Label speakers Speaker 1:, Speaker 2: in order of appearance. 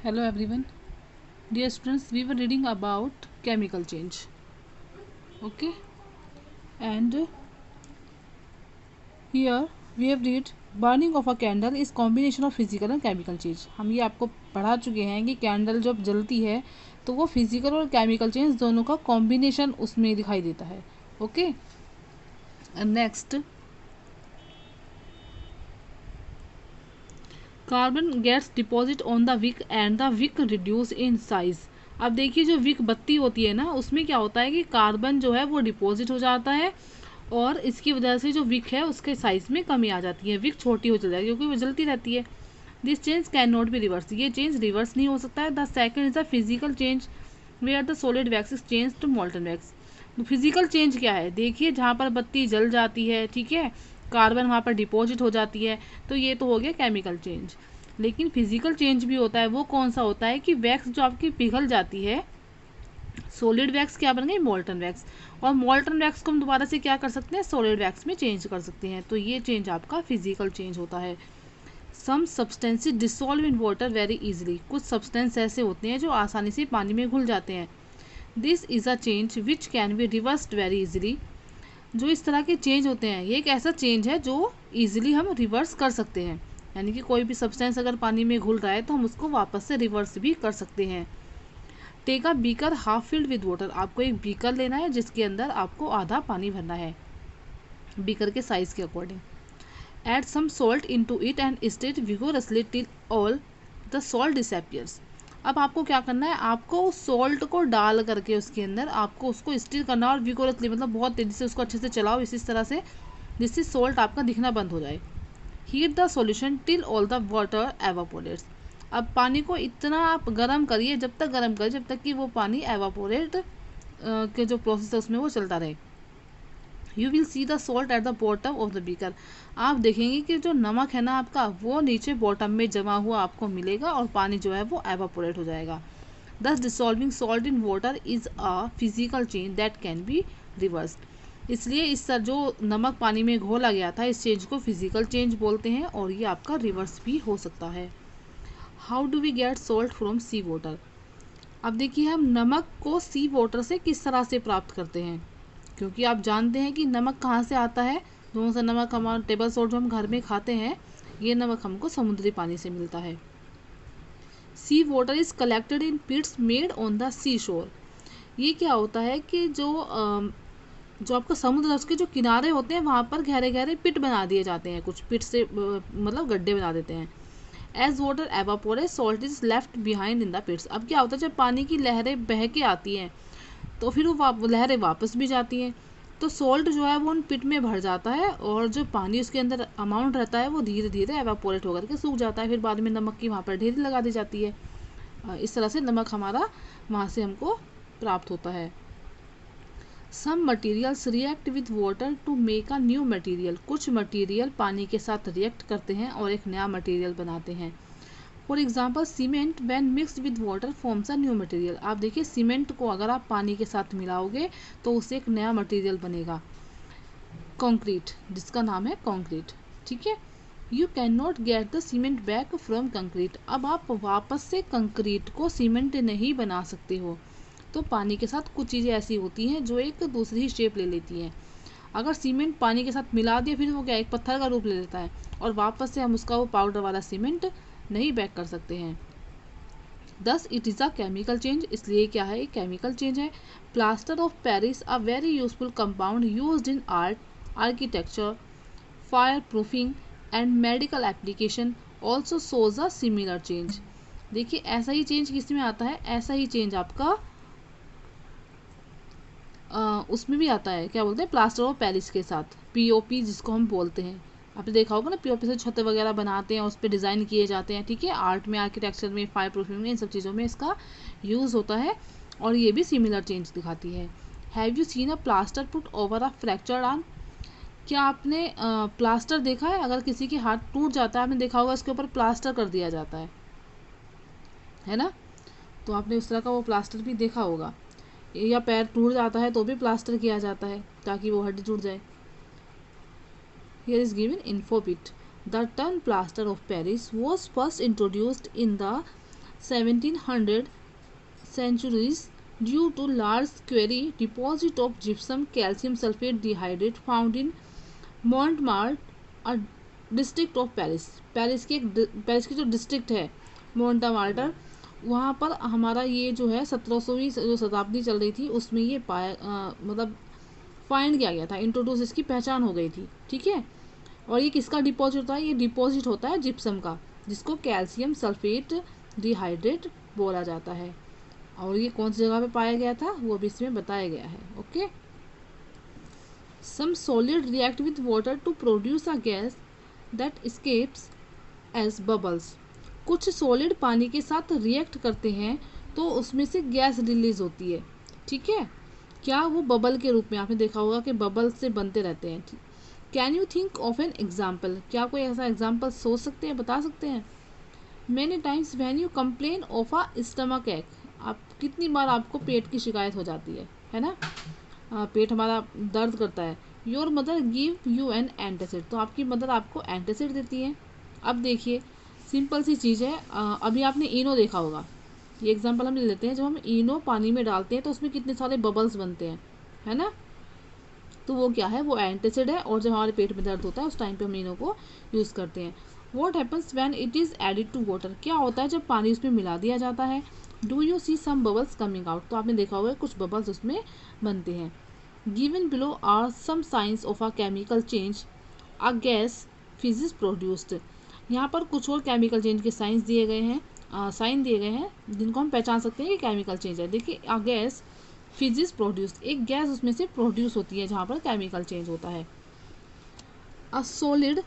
Speaker 1: Hello everyone. Dear students, we were reading about chemical change. Okay? And here we have read burning of a candle is combination of physical and chemical change. हम ये आपको पढ़ा चुके हैं कि candle जब जलती है तो वो फिजिकल और केमिकल चेंज दोनों का कॉम्बिनेशन उसमें दिखाई देता है. Okay. Next, carbon gets deposit on the wick and the wick reduce in size. अब देखिए जो विक बत्ती होती है ना, उसमें क्या होता है कि कार्बन जो है वो डिपॉजिट हो जाता है और इसकी वजह से जो विक है उसके साइज में कमी आ जाती है, विक छोटी हो जाती है क्योंकि वो जलती रहती है. This change can not be reverse. ये चेंज रिवर्स नहीं हो सकता है. The second is the physical change where the solid wax is change to molten wax. तो फिजिकल चेंज क्या है? देखिए जहाँ पर बत्ती जल जाती है, ठीक है, कार्बन वहाँ पर डिपॉजिट हो जाती है, तो ये तो हो गया केमिकल चेंज. लेकिन फिजिकल चेंज भी होता है. वो कौन सा होता है कि वैक्स जो आपकी पिघल जाती है, सॉलिड वैक्स क्या बन गई? Molten wax. और मोल्टन वैक्स को हम दोबारा से क्या कर सकते हैं? सॉलिड वैक्स में चेंज कर सकते हैं. तो ये चेंज आपका फिजिकल चेंज होता है. Some substances dissolve in water very easily. कुछ सब्सटेंस ऐसे होते हैं जो आसानी से पानी में घुल जाते हैं. This is a change which can be reversed very easily. जो इस तरह के चेंज होते हैं, ये एक ऐसा चेंज है जो ईजिली हम रिवर्स कर सकते हैं. यानी कि कोई भी सब्सटेंस अगर पानी में घुल रहा है तो हम उसको वापस से रिवर्स भी कर सकते हैं. Take a beaker half filled with water. आपको एक बीकर लेना है जिसके अंदर आपको आधा पानी भरना है बीकर के साइज के according. Add some salt into it and stir vigorously till all the salt disappears. अब आपको क्या करना है? आपको सॉल्ट को डाल करके उसके अंदर आपको उसको स्टिर करना और विगोरसली मतलब बहुत तेज़ी से उसको अच्छे से चलाओ इसी तरह से जिससे सॉल्ट आपका दिखना बंद हो जाए. Heat the solution till all the water evaporates. अब पानी को इतना आप गर्म करिए, जब तक गर्म करिए जब तक कि वो पानी एवापोरेट के जो प्रोसेस है उसमें वो चलता रहे. You will see the salt at the bottom of the beaker. आप देखेंगे कि जो नमक है ना आपका वो नीचे बॉटम में जमा हुआ आपको मिलेगा और पानी जो है वो एवापोरेट हो जाएगा. दस dissolving salt in water is a physical change that can be reversed. इसलिए इस जो नमक पानी में घोला गया था इस चेंज को फिजिकल चेंज बोलते हैं और ये आपका रिवर्स भी हो सकता है. How do we get salt from sea water. अब देखिए हम नमक को सी वाटर से किस तरह से प्राप्त करते हैं, क्योंकि आप जानते हैं कि नमक कहाँ से आता है. दोनों सा नमक हमारा टेबल सॉल्ट जो हम घर में खाते हैं ये नमक हमको समुद्री पानी से मिलता है. Sea water is collected in pits made on the sea shore. ये क्या होता है कि जो आपका समुद्र है उसके जो किनारे होते हैं वहाँ पर गहरे गहरे पिट बना दिए जाते हैं. कुछ पिट से मतलब गड्ढे बना देते हैं. As water evaporate salt is left behind in the pits. अब क्या होता है जब पानी की लहरें बह के आती हैं तो फिर वो लहरें वापस भी जाती हैं तो सॉल्ट जो है वो उन पिट में भर जाता है और जो पानी उसके अंदर अमाउंट रहता है वो धीरे धीरे एवापोरेट होकर के सूख जाता है. फिर बाद में नमक की वहाँ पर ढेरी लगा दी जाती है. इस तरह से नमक हमारा वहाँ से हमको प्राप्त होता है. Some materials react with water to make a new material. कुछ मटीरियल पानी के साथ रिएक्ट करते हैं और एक नया मटीरियल बनाते हैं. For example cement when mixed with water forms a new material. आप देखिए सीमेंट को अगर आप पानी के साथ मिलाओगे तो उससे एक नया मटेरियल बनेगा कंक्रीट, जिसका नाम है कंक्रीट. ठीक है. You can not get the cement back from concrete. अब आप वापस से कंक्रीट को सीमेंट नहीं बना सकते हो. तो पानी के साथ कुछ चीज़ें ऐसी होती हैं जो एक दूसरी ही शेप ले लेती हैं. अगर सीमेंट पानी के साथ मिला दिया फिर वो क्या एक पत्थर का रूप ले लेता है और वापस से हम उसका वो पाउडर वाला सीमेंट नहीं बैक कर सकते हैं. Thus it is a chemical change. इसलिए क्या है? एक केमिकल चेंज है. Plaster of Paris a very useful compound used in art, architecture, fire proofing and medical application also shows a similar change. देखिए ऐसा ही चेंज किस में आता है? ऐसा ही चेंज आपका उसमें भी आता है. क्या बोलते हैं? प्लास्टर ऑफ पेरिस के साथ पीओपी जिसको हम बोलते हैं. आपने देखा होगा ना पीओपी से छत वगैरह बनाते हैं उस पर डिज़ाइन किए जाते हैं. ठीक है. आर्ट में, आर्किटेक्चर में, फायर प्रूफिंग में, इन सब चीज़ों में इसका यूज़ होता है और ये भी सिमिलर चेंज दिखाती है. Have you seen a plaster put over a fractured arm. क्या आपने प्लास्टर देखा है? अगर किसी के हाथ टूट जाता है आपने देखा होगा उसके ऊपर प्लास्टर कर दिया जाता है ना. तो आपने उस तरह का वो प्लास्टर भी देखा होगा. या पैर टूट जाता है तो भी प्लास्टर किया जाता है ताकि वो हड्डी टूट जाए. Here is given info bit. The term plaster of Paris was first introduced in the 1700 centuries due to large quarry deposit of gypsum calcium sulfate dehydrate found in Montmartre, a district of Paris। Paris की जो district है मोंटामार्टर, वहाँ पर हमारा ये जो है 1700वीं जो शताब्दी चल रही थी उसमें ये मतलब फाइंड किया गया था, इंट्रोड्यूस, इसकी पहचान हो गई थी। ठीक है, और ये किसका डिपॉजिट होता है? ये डिपॉजिट होता है जिप्सम का, जिसको कैल्शियम सल्फेट डिहाइड्रेट बोला जाता है। और ये कौन सी जगह पे पाया गया था वो भी इसमें बताया गया है। Okay, some solid react with water to produce a gas that escapes as bubbles. कुछ सॉलिड पानी के साथ रिएक्ट करते हैं तो उसमें से गैस रिलीज होती है। ठीक है, क्या? वो बबल के रूप में। आपने देखा होगा कि बबल से बनते रहते हैं। Can you think of an example? क्या कोई ऐसा एग्जाम्पल सोच सकते हैं, बता सकते हैं? Many times when you complain of a stomach एक। आप कितनी बार आपको पेट की शिकायत हो जाती है ना? पेट हमारा दर्द करता है। Your mother give you an antacid, तो आपकी मदर आपको एंटासिड देती है। अब देखिए, सिंपल सी चीज़ है। अभी आपने इनो देखा होगा, ये एग्जांपल हम ले लेते हैं। जब हम इनो पानी में डालते हैं तो उसमें कितने सारे बबल्स बनते हैं, है ना? तो वो क्या है? वो एंटासिड है। और जब हमारे पेट में दर्द होता है उस टाइम पे हम इनो को यूज़ करते हैं। What happens when it is added to water? क्या होता है जब पानी उसमें मिला दिया जाता है? Do you see some bubbles coming out? तो आपने देखा होगा कुछ बबल्स उसमें बनते हैं। Given below are some signs of a chemical change a gas physics produced. यहाँ पर कुछ और केमिकल चेंज के साइंस दिए गए हैं, साइन दिए गए हैं जिनको हम पहचान सकते हैं कि केमिकल चेंज है। देखिए, अ गैस फिजिक्स प्रोड्यूस्ड, एक गैस उसमें से प्रोड्यूस होती है जहाँ पर केमिकल चेंज होता है। A solid